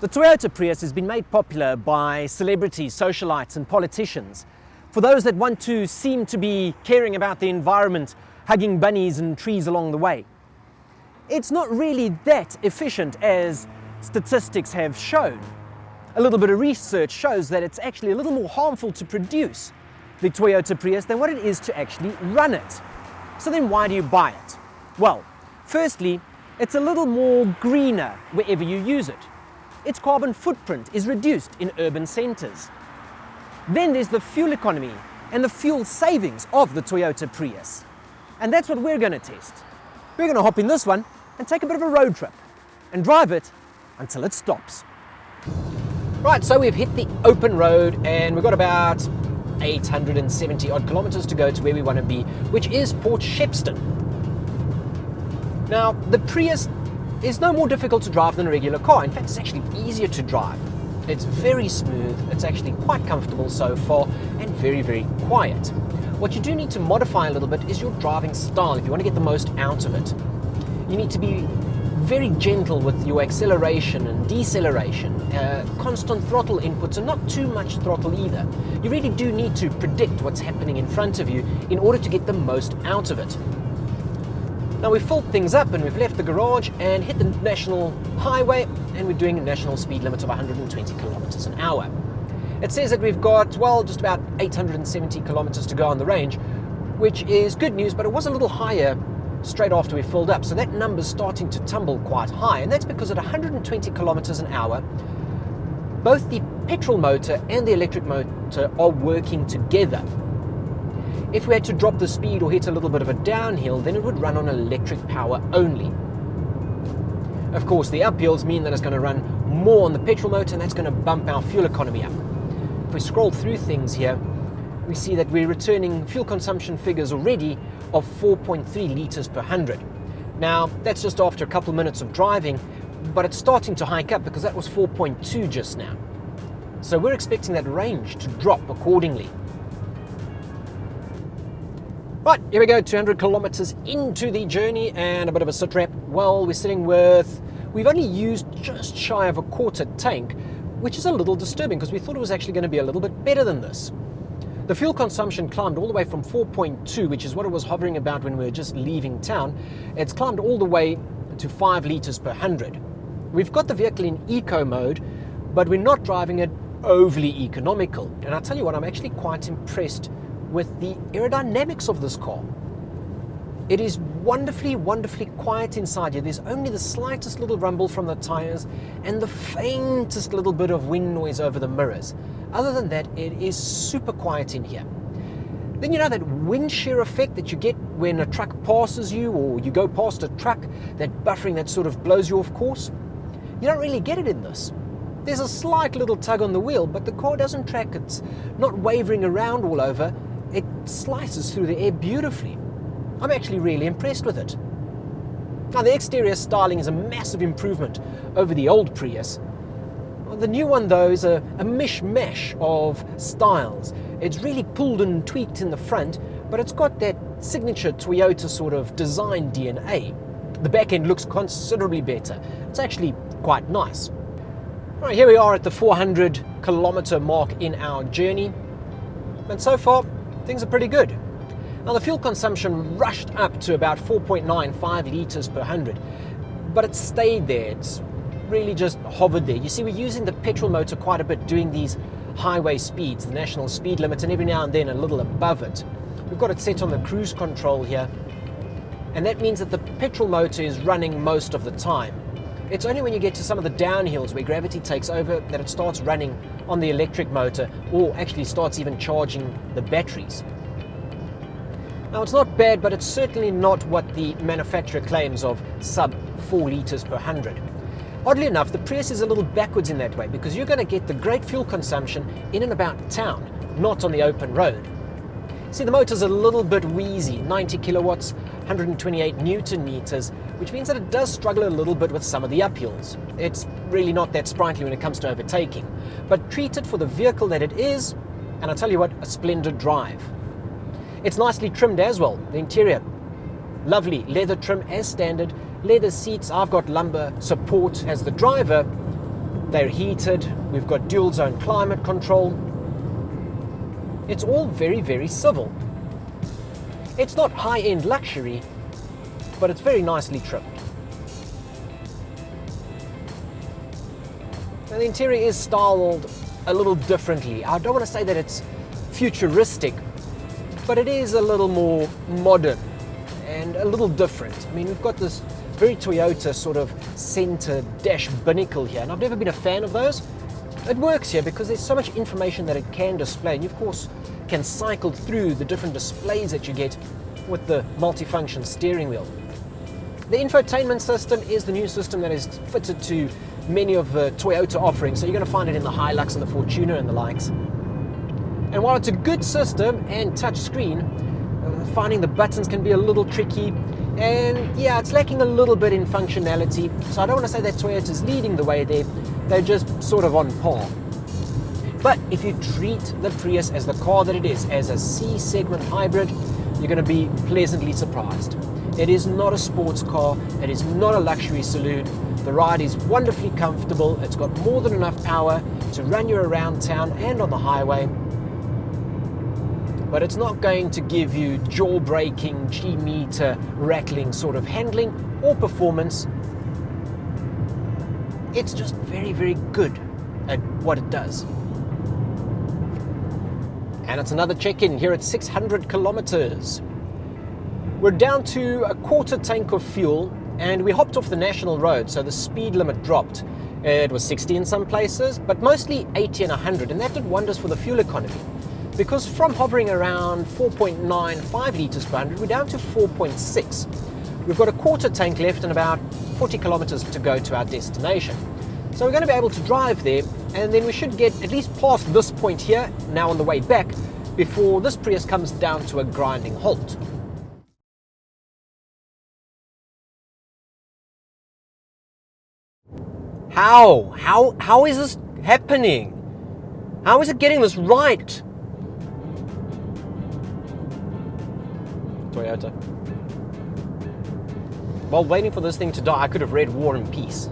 The Toyota Prius has been made popular by celebrities, socialites and politicians. For those that want to seem to be caring about the environment, hugging bunnies and trees along the way. It's not really that efficient as statistics have shown. A little bit of research shows that it's actually a little more harmful to produce the Toyota Prius than what it is to actually run it. So then why do you buy it? Well, firstly, it's a little more greener wherever you use it. Its carbon footprint is reduced in urban centres. Then there's the fuel economy and the fuel savings of the Toyota Prius. And that's what we're going to test. We're going to hop in this one and take a bit of a road trip and drive it until it stops. Right, so we've hit the open road and we've got about 870 odd kilometers to go to where we want to be, which is Port Shepstone. Now, the Prius is no more difficult to drive than a regular car. In fact, it's actually easier to drive. It's very smooth, it's actually quite comfortable so far, and very, very quiet. What you do need to modify a little bit is your driving style if you want to get the most out of it. You need to be very gentle with your acceleration and deceleration, constant throttle inputs and not too much throttle either. You really do need to predict what's happening in front of you in order to get the most out of it. Now we've filled things up and we've left the garage and hit the national highway, and we're doing a national speed limit of 120 kilometers an hour. It says that we've got, well, just about 870 kilometers to go on the range, which is good news, but it was a little higher straight after we filled up. So that number's starting to tumble quite high, and that's because at 120 kilometers an hour, both the petrol motor and the electric motor are working together. If we had to drop the speed or hit a little bit of a downhill, then it would run on electric power only. Of course, the uphills mean that it's going to run more on the petrol motor, and that's going to bump our fuel economy up. If we scroll through things here, we see that we're returning fuel consumption figures already of 4.3 litres per 100. Now, that's just after a couple of minutes of driving, but it's starting to hike up because that was 4.2 just now. So we're expecting that range to drop accordingly. Right, here we go, 200 kilometers into the journey and a bit of a sit rep. Well, we've only used just shy of a quarter tank, which is a little disturbing because we thought it was actually going to be a little bit better than this. The fuel consumption climbed all the way from 4.2, which is what it was hovering about when we were just leaving town. It's climbed all the way to 5 litres per 100. We've got the vehicle in eco mode, but we're not driving it overly economical. And I'll tell you what, I'm actually quite impressed with the aerodynamics of this car. It is wonderfully, wonderfully quiet inside here. There's only the slightest little rumble from the tires and the faintest little bit of wind noise over the mirrors. Other than that, it is super quiet in here. Then you know that wind shear effect that you get when a truck passes you or you go past a truck, that buffering that sort of blows you off course? You don't really get it in this. There's a slight little tug on the wheel, but the car doesn't track. It's not wavering around all over. It slices through the air beautifully. I'm actually really impressed with it. Now, the exterior styling is a massive improvement over the old Prius. The new one, though, is a mishmash of styles. It's really pulled and tweaked in the front, but it's got that signature Toyota sort of design DNA. The back end looks considerably better. It's actually quite nice. All right, here we are at the 400 kilometer mark in our journey. And so far, things are pretty good. Now, the fuel consumption rushed up to about 4.95 litres per 100, but it stayed there. It's really just hovered there. You see, we're using the petrol motor quite a bit doing these highway speeds, the national speed limit, and every now and then a little above it. We've got it set on the cruise control here, and that means that the petrol motor is running most of the time. It's only when you get to some of the downhills where gravity takes over that it starts running on the electric motor, or actually starts even charging the batteries. Now, it's not bad, but it's certainly not what the manufacturer claims of sub 4 litres per 100. Oddly enough, the Prius is a little backwards in that way because you're going to get the great fuel consumption in and about town, not on the open road. See, the motor's a little bit wheezy, 90 kilowatts, 128 newton meters, which means that it does struggle a little bit with some of the uphills. It's really not that sprightly when it comes to overtaking, but treat it for the vehicle that it is, and I'll tell you what, a splendid drive. It's nicely trimmed as well, the interior. Lovely leather trim as standard, leather seats. I've got lumbar support as the driver, They're heated. We've got dual zone climate control. It's all very, very civil. It's not high-end luxury, but it's very nicely trimmed. And the interior is styled a little differently. I don't want to say that it's futuristic, but it is a little more modern and a little different. I mean, we've got this very Toyota sort of center dash binnacle here, and I've never been a fan of those. It works here because there's so much information that it can display, and you of course can cycle through the different displays that you get with the multifunction steering wheel. The infotainment system is the new system that is fitted to many of the Toyota offerings, so you're going to find it in the Hilux and the Fortuner and the likes. And while it's a good system and touch screen, finding the buttons can be a little tricky, and yeah, it's lacking a little bit in functionality, so I don't want to say that Toyota's leading the way there. They're just sort of on par. But if you treat the Prius as the car that it is, as a C-segment hybrid, you're going to be pleasantly surprised. It is not a sports car, it is not a luxury saloon. The ride is wonderfully comfortable, it's got more than enough power to run you around town and on the highway. But it's not going to give you jaw-breaking, G-meter rattling sort of handling or performance. It's just very, very good at what it does. And it's another check-in here at 600 kilometers. We're down to a quarter tank of fuel, and we hopped off the national road, so the speed limit dropped. It was 60 in some places, but mostly 80 and 100, and that did wonders for the fuel economy. Because from hovering around 4.95 litres per 100, we're down to 4.6. We've got a quarter tank left and about 40 kilometers to go to our destination. So we're going to be able to drive there, and then we should get at least past this point here, now on the way back, before this Prius comes down to a grinding halt. How is this happening? How is it getting this right? Toyota. While waiting for this thing to die, I could have read War and Peace.